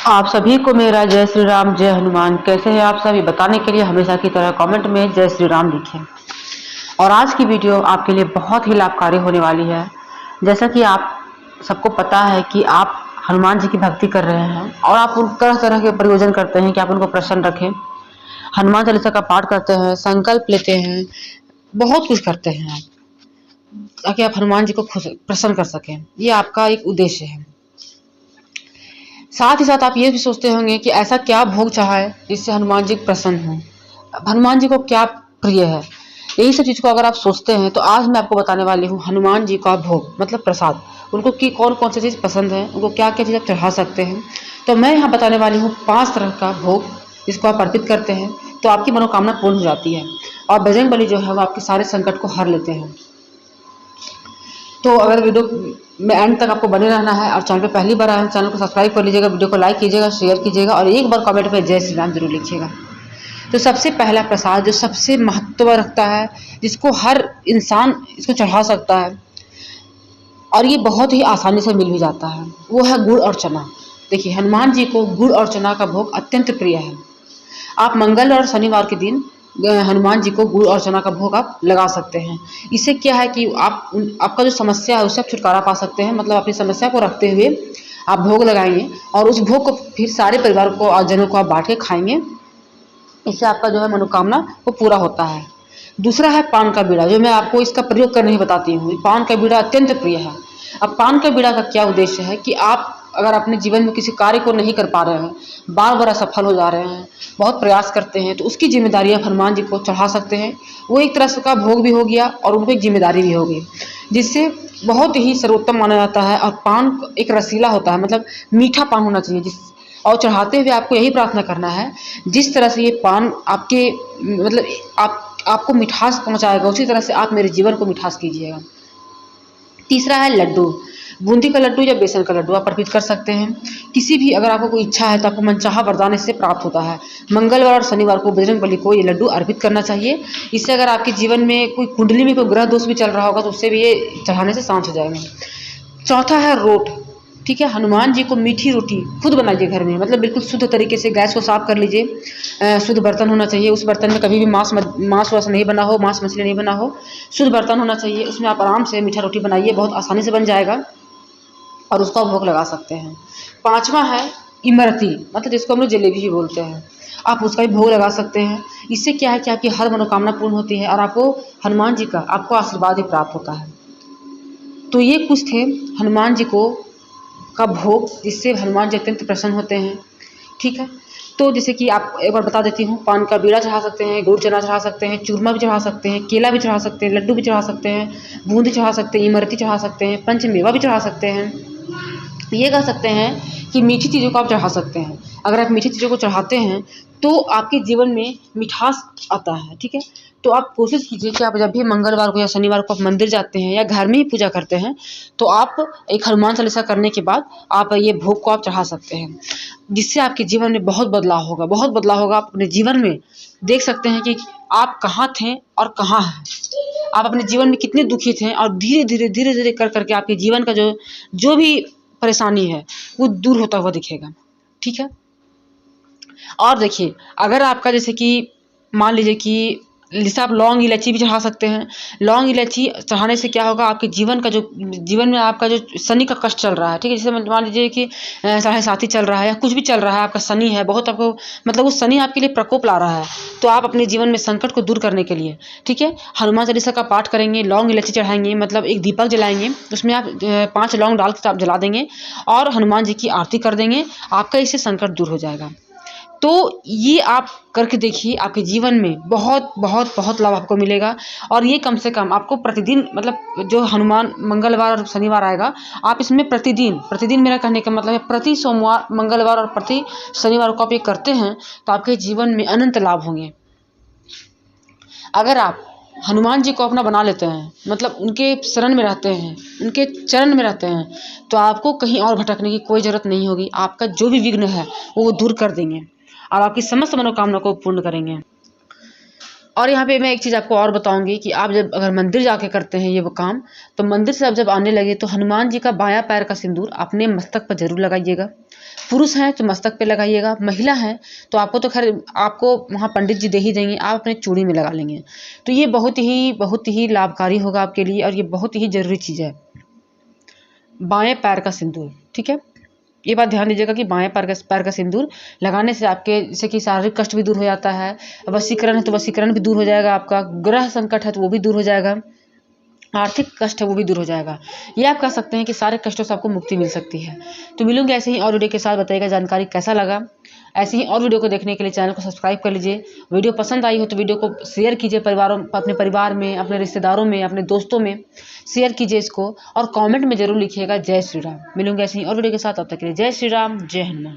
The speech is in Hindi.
आप सभी को मेरा जय श्री राम, जय हनुमान। कैसे हैं आप सभी? बताने के लिए हमेशा की तरह कमेंट में जय श्री राम लिखें। और आज की वीडियो आपके लिए बहुत ही लाभकारी होने वाली है। जैसा कि आप सबको पता है कि आप हनुमान जी की भक्ति कर रहे हैं और आप उन तरह तरह के प्रयोजन करते हैं कि आप उनको प्रसन्न रखें। हनुमान चालीसा का पाठ करते हैं, संकल्प लेते हैं, बहुत कुछ करते हैं आप, ताकि आप हनुमान जी को खुश प्रसन्न कर सकें। ये आपका एक उद्देश्य है। साथ ही साथ आप ये भी सोचते होंगे कि ऐसा क्या भोग चाहा है जिससे हनुमान जी प्रसन्न हों, हनुमान जी को क्या प्रिय है। यही सब चीज को अगर आप सोचते हैं तो आज मैं आपको बताने वाली हूँ हनुमान जी का भोग मतलब प्रसाद। उनको की कौन कौन सी चीज पसंद है, उनको क्या क्या चीज आप चढ़ा सकते हैं। तो मैं यहाँ बताने वाली हूँ 5 तरह का भोग जिसको आप अर्पित करते हैं तो आपकी मनोकामना पूर्ण हो जाती है और बजरंगबली जो है वो आपके सारे संकट को हर लेते हैं। तो अगर वीडियो में एंड तक आपको बने रहना है और चैनल पे पहली बार आए हैं, चैनल को सब्सक्राइब कर लीजिएगा, वीडियो को लाइक कीजिएगा, शेयर कीजिएगा और एक बार कमेंट में जय श्री राम जरूर लिखिएगा। तो सबसे पहला प्रसाद जो सबसे महत्व रखता है, जिसको हर इंसान इसको चढ़ा सकता है और ये बहुत ही आसानी से मिल भी जाता है, वो है गुड़ और चना। देखिए, हनुमान जी को गुड़ और चना का भोग अत्यंत प्रिय है। आप मंगल और शनिवार के दिन हनुमान जी को गुड़ और चना का भोग आप लगा सकते हैं। इससे क्या है कि आपका जो समस्या है उससे आप छुटकारा पा सकते हैं। मतलब अपनी समस्या को रखते हुए आप भोग लगाएंगे और उस भोग को फिर सारे परिवार को और जनों को आप बांट के खाएंगे। इससे आपका जो है मनोकामना वो पूरा होता है। दूसरा है पान का बीड़ा, जो मैं आपको इसका प्रयोग करने ही बताती हूँ। पान का बीड़ा अत्यंत प्रिय है। अब पान का बीड़ा का क्या उद्देश्य है कि आप अगर अपने जीवन में किसी कार्य को नहीं कर पा रहे हैं, बार बार असफल हो जा रहे हैं, बहुत प्रयास करते हैं, तो उसकी जिम्मेदारी आप हनुमान जी को चढ़ा सकते हैं। वो एक तरह से का भोग भी हो गया और उनको एक जिम्मेदारी भी हो गई, जिससे बहुत ही सर्वोत्तम माना जाता है। और पान एक रसीला होता है, मतलब मीठा पान होना चाहिए और चढ़ाते हुए आपको यही प्रार्थना करना है, जिस तरह से ये पान आपके मतलब आपको मिठास पहुंचाएगा, उसी तरह से आप मेरे जीवन को मिठास कीजिएगा। तीसरा है लड्डू। बूंदी का लड्डू या बेसन का लड्डू आप अर्पित कर सकते हैं। किसी भी अगर आपको कोई इच्छा है तो आपको मनचाहा वरदान इससे प्राप्त होता है। मंगलवार और शनिवार को बजरंगबली को ये लड्डू अर्पित करना चाहिए। इससे अगर आपके जीवन में कोई कुंडली में कोई ग्रह दोष भी चल रहा होगा तो उससे भी ये चढ़ाने से शांत हो जाएंगे। चौथा है रोट। ठीक है, हनुमान जी को मीठी रोटी खुद बनाइए घर में, मतलब बिल्कुल शुद्ध तरीके से गैस को साफ कर लीजिए। शुद्ध बर्तन होना चाहिए, उस बर्तन में कभी भी मांस वास नहीं बना हो, मांस मछली नहीं बना हो, शुद्ध बर्तन होना चाहिए। उसमें आप आराम से मीठा रोटी बनाइए, बहुत आसानी से बन जाएगा और उसका भोग लगा सकते हैं। पांचवा है इमरती, मतलब जिसको हम लोग जलेबी भी बोलते हैं, आप उसका भी भोग लगा सकते हैं। इससे क्या है कि आपकी हर मनोकामना पूर्ण होती है और आपको हनुमान जी का आपको आशीर्वाद ही प्राप्त होता है। तो ये कुछ थे हनुमान जी को का भोग जिससे हनुमान जी अत्यंत प्रसन्न होते हैं। ठीक है, तो जैसे कि आप एक बार बता देती हूँ, पान का बीड़ा चढ़ा सकते हैं, गुड़ चना चढ़ा सकते हैं, चूरमा भी चढ़ा सकते हैं, केला भी चढ़ा सकते हैं, लड्डू भी चढ़ा सकते हैं, बूंदी चढ़ा सकते हैं, इमरती चढ़ा सकते हैं, पंचमेवा भी चढ़ा सकते हैं। ये कह सकते हैं कि मीठी चीज़ों को आप चढ़ा सकते हैं। अगर आप मीठी चीज़ों को चढ़ाते हैं तो आपके जीवन में मिठास आता है। ठीक है, तो आप कोशिश कीजिए कि आप जब भी मंगलवार को या शनिवार को आप मंदिर जाते हैं या घर में ही पूजा करते हैं तो आप एक हनुमान चालीसा करने के बाद आप ये भोग को आप चढ़ा सकते हैं, जिससे आपके जीवन में बहुत बदलाव होगा, बहुत बदलाव होगा। आप अपने जीवन में देख सकते हैं कि आप कहाँ थे और कहाँ हैं। आप अपने जीवन में कितने दुखी थे और धीरे धीरे कर करके आपके जीवन का जो भी परेशानी है वो दूर होता हुआ दिखेगा। ठीक है, और देखिए, अगर आपका जैसे कि मान लीजिए कि जैसे आप लौंग इलायची भी चढ़ा सकते हैं। लौंग इलायची चढ़ाने से क्या होगा, आपके जीवन में आपका जो शनि का कष्ट चल रहा है, ठीक है, जैसे मान लीजिए कि चाहे साथी चल रहा है या कुछ भी चल रहा है, आपका शनि है बहुत, आपको मतलब वो शनि आपके लिए प्रकोप ला रहा है, तो आप अपने जीवन में संकट को दूर करने के लिए, ठीक है, हनुमान चालीसा का पाठ करेंगे, लौंग इलायची चढ़ाएंगे, मतलब एक दीपक जलाएंगे, उसमें आप 5 लौंग डाल के आप जला देंगे और हनुमान जी की आरती कर देंगे, आपका इससे संकट दूर हो जाएगा। तो ये आप करके देखिए, आपके जीवन में बहुत बहुत बहुत लाभ आपको मिलेगा। और ये कम से कम आपको प्रतिदिन, मतलब जो हनुमान मंगलवार और शनिवार आएगा, आप इसमें प्रतिदिन मेरा कहने का मतलब है प्रति सोमवार, मंगलवार और प्रति शनिवार को आप ये करते हैं तो आपके जीवन में अनंत लाभ होंगे। अगर आप हनुमान जी को अपना बना लेते हैं, मतलब उनके शरण में रहते हैं, उनके चरण में रहते हैं, तो आपको कहीं और भटकने की कोई ज़रूरत नहीं होगी। आपका जो भी विघ्न है वो दूर कर देंगे और आपकी समस्त मनोकामना को पूर्ण करेंगे। और यहाँ पे मैं एक चीज़ आपको और बताऊंगी कि आप जब अगर मंदिर जाके करते हैं ये वो काम, तो मंदिर से आप जब आने लगे तो हनुमान जी का बायां पैर का सिंदूर अपने मस्तक पर जरूर लगाइएगा। पुरुष हैं तो मस्तक पे लगाइएगा, महिला हैं तो आपको तो खैर आपको वहाँ पंडित जी दे ही देंगे, आप अपने चूड़ी में लगा लेंगे। तो ये बहुत ही लाभकारी होगा आपके लिए और ये बहुत ही ज़रूरी चीज़ है, बाएं पैर का सिंदूर। ठीक है, ये बात ध्यान दीजिएगा कि बाएं पैर का सिंदूर लगाने से आपके जैसे कि शारीरिक कष्ट भी दूर हो जाता है, वशीकरण है तो वशीकरण भी दूर हो जाएगा, आपका ग्रह संकट है तो वो भी दूर हो जाएगा, आर्थिक कष्ट है वो भी दूर हो जाएगा। ये आप कह सकते हैं कि सारे कष्टों से आपको मुक्ति मिल सकती है। तो मिलूंगे ऐसे ही और वीडियो के साथ, बताइएगा जानकारी कैसा लगा। ऐसे ही और वीडियो को देखने के लिए चैनल को सब्सक्राइब कर लीजिए। वीडियो पसंद आई हो तो वीडियो को शेयर कीजिए, अपने परिवार में, अपने रिश्तेदारों में, अपने दोस्तों में शेयर कीजिए इसको, और कमेंट में जरूर लिखिएगा जय श्री राम। मिलूंगे ऐसे ही और वीडियो के साथ, तब तक के लिए जय श्री राम, जय हनुमान।